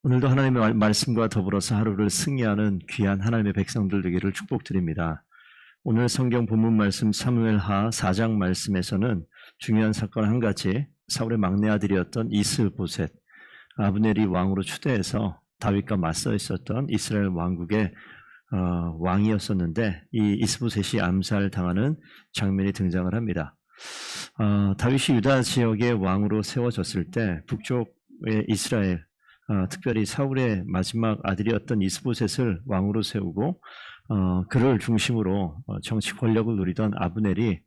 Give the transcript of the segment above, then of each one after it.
오늘도 하나님의 말씀과 더불어서 하루를 승리하는 귀한 하나님의 백성들 되기를 축복드립니다. 오늘 성경 본문 말씀 사무엘하 4장 말씀에서는 중요한 사건 한 가지, 사울의 막내 아들이었던 이스보셋, 아브넬이 왕으로 추대해서 다윗과 맞서 있었던 이스라엘 왕국의 왕이었었는데 이 이스보셋이 암살당하는 장면이 등장을 합니다. 다윗이 유다 지역의 왕으로 세워졌을 때 북쪽의 이스라엘, 특별히 사울의 마지막 아들이었던 이스보셋을 왕으로 세우고 그를 중심으로 정치 권력을 누리던 아브넬이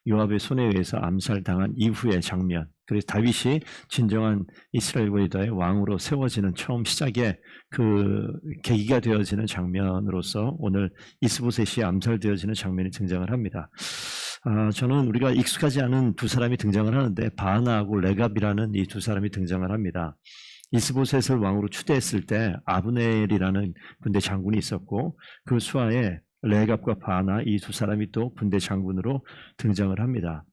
요압의 손에 의해서 암살당한 이후의 장면, 그래서 다윗이 진정한 이스라엘과 유다의 왕으로 세워지는 처음 시작의 그 계기가 되어지는 장면으로서 오늘 이스보셋이 암살되어지는 장면이 등장을 합니다. 저는 우리가 익숙하지 않은 두 사람이 등장을 하는데 바하나하고 레갑이라는 이 두 사람이 등장을 합니다. 이스보셋을 왕으로 추대했을 때 아브넬이라는 군대 장군이 있었고 그 수하에 레갑과 바하나 이 두 사람이 또 군대 장군으로 등장을 합니다.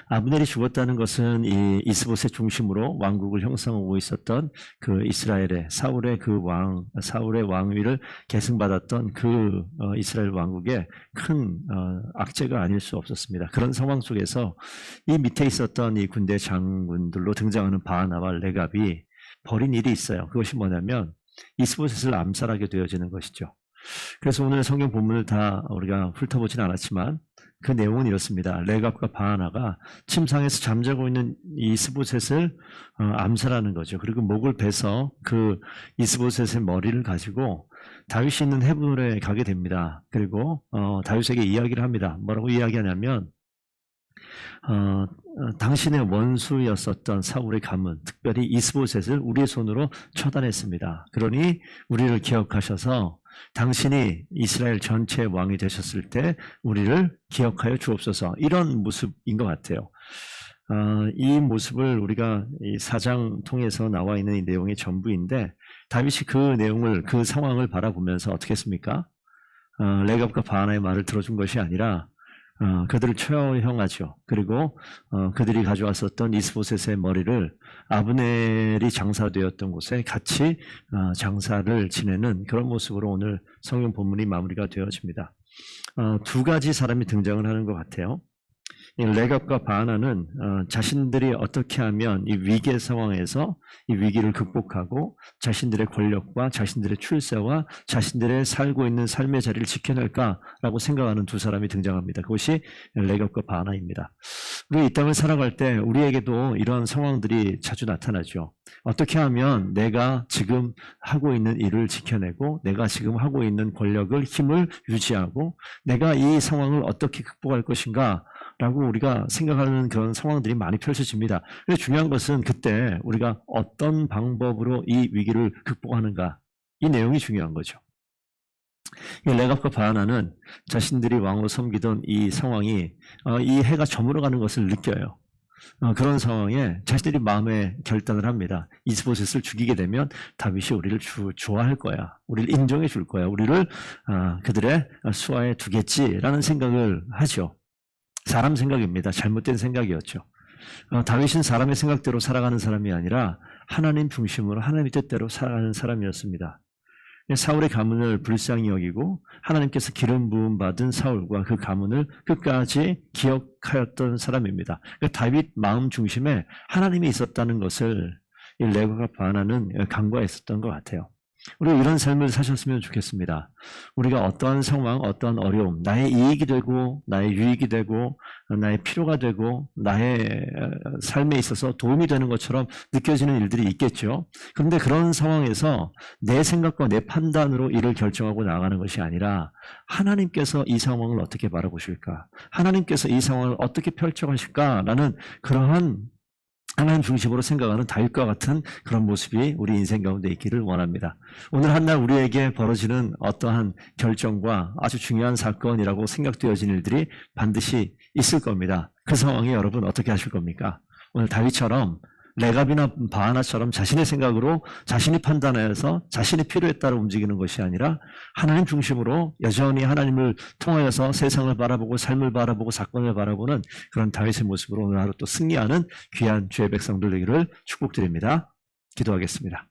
아브넬이 죽었다는 것은 이 이스보셋 중심으로 왕국을 형성하고 있었던 그 이스라엘의 사울의 사울의 왕위를 계승받았던 그 이스라엘 왕국의 큰 악재가 아닐 수 없었습니다. 그런 상황 속에서 이 밑에 있었던 이 군대 장군들로 등장하는 바하나와 레갑이 벌인 일이 있어요. 그것이 뭐냐면 이스보셋을 암살하게 되어지는 것이죠. 그래서 오늘 성경 본문을 다 우리가 훑어보지는 않았지만 그 내용은 이렇습니다. 레갑과 바하나가 침상에서 잠자고 있는 이스보셋을 암살하는 거죠. 그리고 목을 베서 그 이스보셋의 머리를 가지고 다윗이 있는 헤브론에 가게 됩니다. 그리고 다윗에게 이야기를 합니다. 뭐라고 이야기하냐면 당신의 원수였었던 사울의 가문, 특별히 이스보셋을 우리의 손으로 처단했습니다. 그러니 우리를 기억하셔서 당신이 이스라엘 전체의 왕이 되셨을 때 우리를 기억하여 주옵소서, 이런 모습인 것 같아요. 이 모습을 우리가 이 4장 통해서 나와 있는 이 내용의 전부인데 다윗이 그 내용을, 그 상황을 바라보면서 어떻게 했습니까? 레갑과 바하나의 말을 들어준 것이 아니라 그들을 처형하죠. 그리고 그들이 가져왔었던 이스보셋의 머리를 아브넬이 장사되었던 곳에 같이 장사를 지내는 그런 모습으로 오늘 성경 본문이 마무리가 되어집니다. 두 가지 사람이 등장을 하는 것 같아요. 레갑과 바하나는 자신들이 어떻게 하면 이 위기의 상황에서 이 위기를 극복하고 자신들의 권력과 자신들의 출세와 자신들의 살고 있는 삶의 자리를 지켜낼까라고 생각하는 두 사람이 등장합니다. 그것이 레갑과 바하나입니다. 우리 이 땅을 살아갈 때 우리에게도 이런 상황들이 자주 나타나죠. 어떻게 하면 내가 지금 하고 있는 일을 지켜내고 내가 지금 하고 있는 권력을, 힘을 유지하고 내가 이 상황을 어떻게 극복할 것인가 라고 우리가 생각하는 그런 상황들이 많이 펼쳐집니다. 그래서 중요한 것은 그때 우리가 어떤 방법으로 이 위기를 극복하는가, 이 내용이 중요한 거죠. 레갑과 바하나는 자신들이 왕으로 섬기던 이 상황이 이 해가 저물어가는 것을 느껴요. 그런 상황에 자신들이 마음에 결단을 합니다. 이스보셋을 죽이게 되면 다윗이 우리를 좋아할 거야, 우리를 인정해 줄 거야, 우리를 그들의 수하에 두겠지라는 생각을 하죠. 사람 생각입니다. 잘못된 생각이었죠. 다윗은 사람의 생각대로 살아가는 사람이 아니라 하나님 중심으로 하나님의 뜻대로 살아가는 사람이었습니다. 사울의 가문을 불쌍히 여기고 하나님께서 기름 부음 받은 사울과 그 가문을 끝까지 기억하였던 사람입니다. 그러니까 다윗 마음 중심에 하나님이 있었다는 것을 이 레갑과 바하나는 간과했었던 것 같아요. 우리 이런 삶을 사셨으면 좋겠습니다. 우리가 어떠한 상황, 어떠한 어려움, 나의 이익이 되고 나의 유익이 되고 나의 필요가 되고 나의 삶에 있어서 도움이 되는 것처럼 느껴지는 일들이 있겠죠. 그런데 그런 상황에서 내 생각과 내 판단으로 일을 결정하고 나가는 것이 아니라 하나님께서 이 상황을 어떻게 바라보실까, 하나님께서 이 상황을 어떻게 펼쳐가실까라는 그러한 하나님 중심으로 생각하는 다윗과 같은 그런 모습이 우리 인생 가운데 있기를 원합니다. 오늘 한날 우리에게 벌어지는 어떠한 결정과 아주 중요한 사건이라고 생각되어진 일들이 반드시 있을 겁니다. 그 상황에 여러분 어떻게 하실 겁니까? 오늘 다윗처럼 레갑이나 바하나처럼 자신의 생각으로 자신이 판단해서 자신의 필요에 따라 움직이는 것이 아니라 하나님 중심으로 여전히 하나님을 통하여서 세상을 바라보고 삶을 바라보고 사건을 바라보는 그런 다윗의 모습으로 오늘 하루 또 승리하는 귀한 주의 백성들 되기를 축복드립니다. 기도하겠습니다.